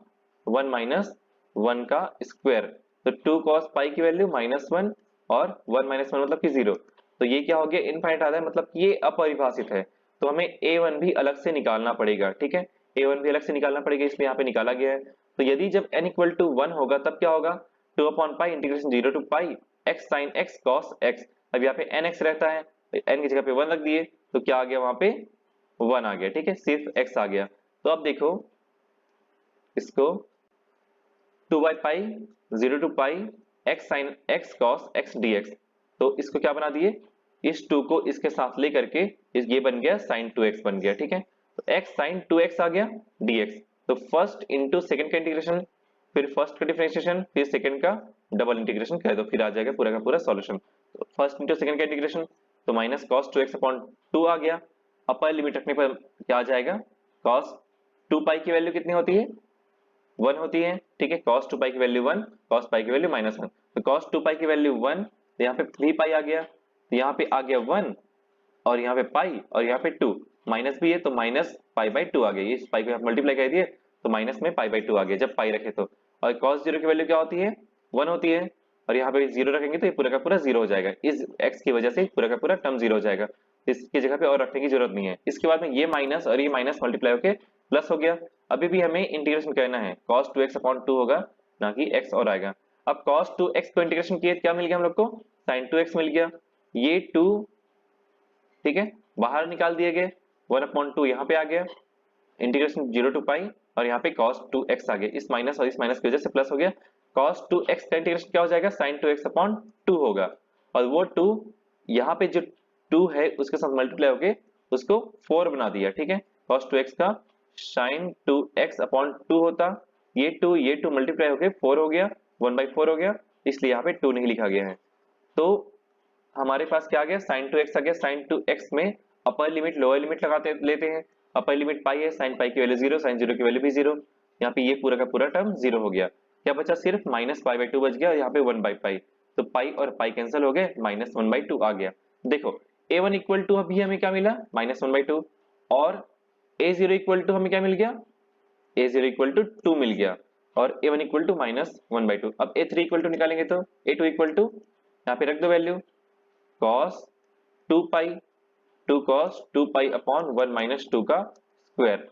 1 माइनस 1 का स्क्वायर। तो 2 cos पाई की वैल्यू -1 और 1 माइनस 1 मतलब कि 0। तो ये क्या हो गया इनफाइनाइट आ रहा है, मतलब कि ये अपरिभाषित है, तो हमें a1 भी अलग से निकालना पड़ेगा। ठीक है, a1 भी अलग से निकालना पड़ेगा, इसलिए यहाँ पे निकाला गया है। तो यदि जब n इक्वल टू 1 होगा तब क्या होगा, 2 upon pi integration 0 to pi x sine x cos x। अब यहाँ पे nx रहता है, n की जगह पे 1 रख दिए, तो क्या आ गया वहां पे 1 आ गया। ठीक है, सिर्फ x आ गया। तो अब देखो इसको 2 by pi 0 to pi x sine x cos x dx। तो इसको क्या बना दिए, इस 2 को इसके साथ लेकर के ये बन गया sin 2x बन गया। ठीक है, तो x sin 2x आ गया dx। तो फर्स्ट इंटू सेकंड का इंटीग्रेशन, फिर फर्स्ट का डिफरेंशिएशन, फिर सेकंड का डबल इंटीग्रेशन कर दो, फिर आ जाएगा पूरा का पूरा सॉल्यूशन। तो फर्स्ट इंटू सेकंड का इंटीग्रेशन, तो माइनस cos 2x अपॉन 2 आ गया। अपर लिमिट रखने पर क्या आ जाएगा, cos 2 पाई की वैल्यू कितनी होती है 1 होती है। ठीक है, cos 2 पाई की वैल्यू 1, cos पाई की वैल्यू -1। तो cos 2 पाई की वैल्यू 1, तो यहाँ पे 3 पाई आ गया, तो यहाँ पे आ गया 1 और यहाँ पे पाई और यहाँ पे 2, माइनस भी है तो माइनस पाई बाई 2 आ गया। इस पाई को आप मल्टीप्लाई कर दिए तो माइनस में पाई बाई 2 आ गया जब पाई रखे तो। और cos 0 की वैल्यू क्या होती है 1 होती है, और यहाँ पे 0 रखेंगे तो ये पूरा का पूरा 0 हो जाएगा। इस x की वजह से पूरा का पूरा टर्म 0 हो जाएगा, इसकी जगह पे और रखने की जरूरत नहीं है। इसके बाद में ये माइनस और ये माइनस मल्टीप्लाई होकर प्लस हो गया। अभी भी हमें इंटीग्रेशन करना है, cos 2x अपॉन 2 होगा, ना कि x और आएगा। अब cos 2x को इंटीग्रेशन किए क्या मिल गया हम लोग को, sin 2x मिल गया। ये 2 ठीक है बाहर निकाल दिए गए, 1/2 यहाँ पे आ गया, इंटीग्रेशन 0 टू पाई और यहाँ पे cos 2x आ गया। इस माइनस और इस माइनस की वजह से प्लस हो गया। cos 2x का इंटीग्रेशन क्या हो जाएगा, sin 2x अपॉन 2 होगा, और वो 2 यहाँ पे जो 2 है उसके साथ मल्टीप्लाई होके उसको 4 बना दिया। ठीक है, cos 2x का sin 2x अपॉन 2 होता, ये 2 मल्टीप्लाई होके 4 हो गया, 1/4 हो गया, इसलिए यहाँ पे 2 नहीं लिखा गया है। तो हमारे पास क्या आ गया sin 2x आ गया। sin 2x में अपर लिमिट लोअर लिमिट लगाते लेते हैं, अपर लिमिट पाई है, sin पाई की वैल्यू 0, sin 0 की वैल्यू भी 0। यहाँ पे ये पूरा का पूरा टर्म 0 हो गया, क्या बचा सिर्फ -पाई/2 बच गया, और यहाँ पे 1/पाई, तो पाई और पाई कैंसिल हो गए, -1/2 आ गया। देखो a1 इक्वल टू अभी हमें क्या मिला -1/2, और a0 इक्वल टू हमें क्या मिल गया, a0 इक्वल टू 2 मिल गया, और a1 इक्वल टू -1/2। अब a3 इक्वल टू निकालेंगे तो a2 इक्वल टू यहाँ पे रख दो वैल्यू cos 2 पाई 2 cos 2 पाई अपॉन 1 माइनस 2 का स्क्वायर।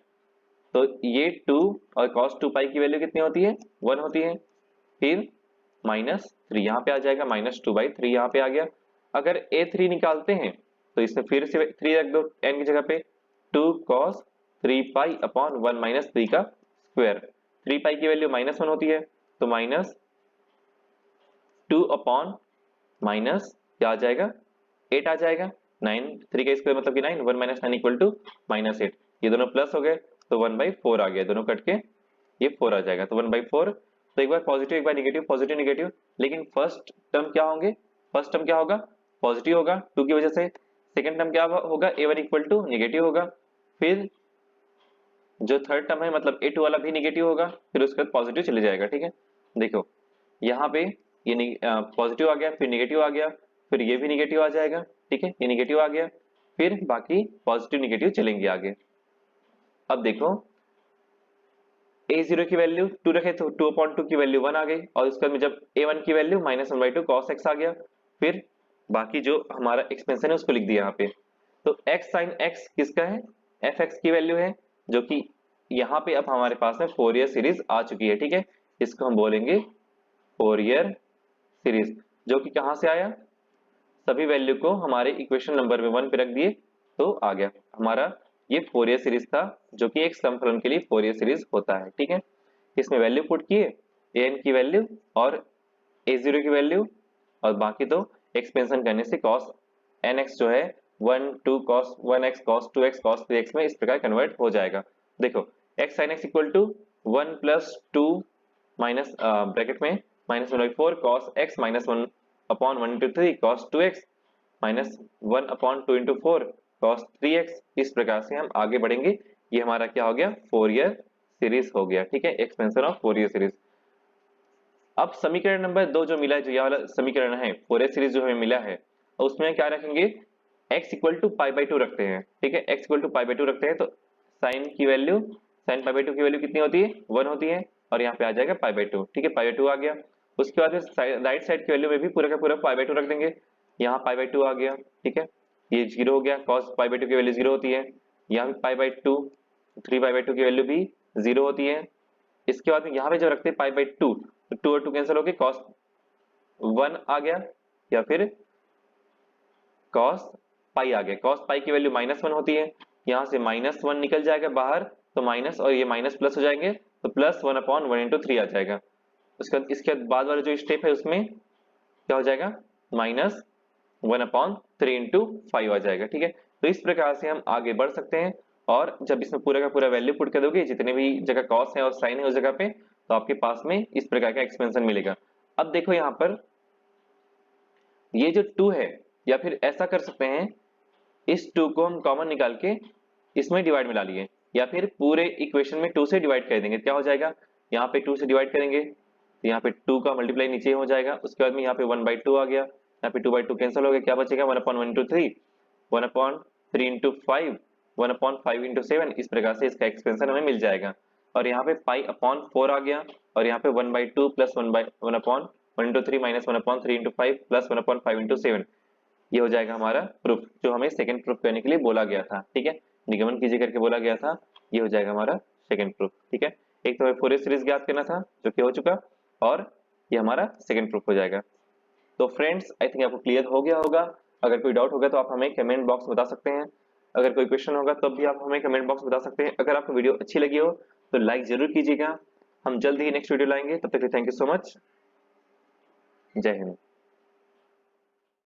तो ये 2 और cos 2 पाई की वैल्यू कितनी होती है 1 होती है, फिर -3 यहाँ पे आ जाएगा, -2/3 यहाँ पे आ गया। अगर a3 निकालते हैं तो इसमें फिर से 3 रख दो n की जगह पे, 2 cos 3 पाई अपॉन 1 माइनस 3 का स्क्वायर। 3 पाई की वैल्यू -1 होती है, तो -2 अपॉन माइनस क्या आ जाएगा 8 आ जाएगा। 9 3 का स्क्वायर मतलब कि 9, 1 माइनस 9 इक्वल टू -8। ये दोनों प्लस हो गए तो 1/4 आ गया, दोनों कट के ये 4 आ जाएगा, तो 1/4। तो एक बार पॉजिटिव एक बार निगेटिव, पॉजिटिव निगेटिव, लेकिन फर्स्ट टर्म क्या होंगे, फर्स्ट टर्म क्या होगा पॉजिटिव होगा 2 की वजह से, सेकंड टर्म क्या होगा a1 इक्वल टू निगेटिव होगा, फिर जो थर्ड टर्म है मतलब a2 वाला भी निगेटिव होगा, फिर उसके बाद पॉजिटिव चले जाएगा। ठीक है, देखो यहाँ पे ये पॉजिटिव आ गया, फिर निगेटिव आ गया, फिर ये भी निगेटिव आ जाएगा। ठीक है, ये निगेटिव आ गया, फिर बाकी पॉजिटिव निगेटिव चलेंगे आगे। अब देखो a0 की वैल्यू 2 रखे तो 2/2 की वैल्यू 1 आ गई, और उसके बाद में जब a1 की वैल्यू -1/2 cos x आ गया, फिर बाकी जो हमारा एक्सपेंशन है उसको लिख दिया यहाँ पे। तो x sin x किसका है, fx की वैल्यू है, जो कि यहाँ पे अब हमारे पास में फोरियर सीरीज आ चुकी है, ठीक है। इसको हम बोलेंगे फोरियर सीरीज, जो कि कहाँ से आया, सभी वैल्यू को हमारे इक्वेशन नंबर में 1 पे रख दिए तो आ गया हमारा ये फोरियर सीरीज था, जो कि एक सम फलन के लिए फोरियर सीरीज होता है, ठीक है। इसमें वैल्यू पुट किए, an की वैल्यू और a0 की वैल्यू, और बाकी तो एक्सपेंशन करने से cos nx जो है 1 2 cos 1x cos 2x cos 3x में इस प्रकार कन्वर्ट हो जाएगा। देखो x sin x equal to 1 plus 2 minus bracket में minus 1/4 cos x minus 1 upon 1 into 3 cos 2x minus 1 upon 2 into 4 cos 3x। इस प्रकार से हम आगे बढ़ेंगे। ये हमारा क्या हो गया, फोरियर सीरीज हो गया, ठीक है, एक्सपेंशन ऑफ फोरियर सीरीज। अब समीकरण नंबर 2 जो मिला है, जो ये वाला समीकरण है फोरियर सीरीज जो हमें मिला है, उसमें क्या रखेंगे, x equal to pi by 2 रखते हैं, ठीक है, x equal to pi by 2 रखते हैं तो साइन की वैल्यू, साइन पाई बाई 2 की वैल्यू कितनी होती है, 1 होती है, और यहाँ पे आ जाएगा पाई बाई 2, ठीक है, पाई बाई 2 आ गया। उसके बाद राइट साइड की वैल्यू में भी पूरा का पूरा पाई बाई 2 रख देंगे, यहाँ पाई बाई 2 आ गया, ठीक है, ये 0 हो गया, cos पाई बाई 2 की वैल्यू 0 होती है, यहाँ भी पाई बाई 2, 3 पाई बाई 2 की वैल्यू भी 0 होती है। इसके बाद में यहाँ पे जब रखते हैं पाई बाई 2 तो 2 और 2 कैंसिल होके cos 1 आ गया, या फिर cos पाई आ गया, cos पाई की वैल्यू -1 होती है, यहाँ से -1 निकल जाएगा बाहर तो माइनस और ये माइनस प्लस हो जाएंगे तो प्लस 1 अपॉन 1 इंटू 3 आ जाएगा। इसके बाद वाला जो स्टेप है उसमें क्या हो जाएगा, -1 अपॉन 3 इंटू 5 आ जाएगा, ठीक है। तो इस प्रकार से हम आगे बढ़ सकते हैं, और जब इसमें पूरा का पूरा वैल्यू पुट कर दोगे, जितने भी जगह कॉस है और साइन है उस जगह पे, तो आपके पास में इस प्रकार का एक्सपेंशन मिलेगा। अब देखो यहाँ पर ये जो 2 है, या फिर ऐसा कर सकते हैं, इस 2 को हम कॉमन निकाल के इसमें डिवाइड में ला लिए, या फिर पूरे इक्वेशन में 2 से डिवाइड कर देंगे, क्या हो जाएगा, यहाँ पे 2 से डिवाइड करेंगे तो यहाँ पे 2 का मल्टीप्लाई नीचे हो जाएगा। उसके बाद में यहाँ पे 1/2 आ गया, यहाँ पे 2/2 कैंसिल हो गया, क्या बचेगा 1 upon 1 into 3, 1 upon 3 into 5, 1 upon 5 into 7। इस प्रकार से इसका एक्सपेंशन हमें मिल जाएगा। और यहाँ पे पाई अपॉन 4 आ गया, और यहाँ पे 1/2 plus 1 upon 1 into 3 minus 1 upon 3 into 5 plus 1 upon 5 into 7। ये हो जाएगा हमारा प्रूफ, जो हमें सेकंड प्रूफ करने के लिए बोला गया था, ठीक है, निगमन कीजिए करके बोला गया था। ये हो जाएगा हमारा सेकंड प्रूफ, ठीक है। एक तो हमें फोरियर सीरीज ज्ञात करना था जो कि हो चुका, और ये हमारा सेकंड प्रूफ हो जाएगा। तो फ्रेंड्स आई थिंक आपको क्लियर हो गया होगा। अगर कोई डाउट होगा तो आप हमें कमेंट बॉक्स में बता सकते हैं, अगर कोई क्वेश्चन होगा तब भी आप हमें कमेंट बॉक्स में बता सकते हैं। अगर आपको वीडियो अच्छी लगी हो तो लाइक जरूर कीजिएगा। हम जल्द ही नेक्स्ट वीडियो लाएंगे, तब तक के थैंक यू सो मच। जय हिंद।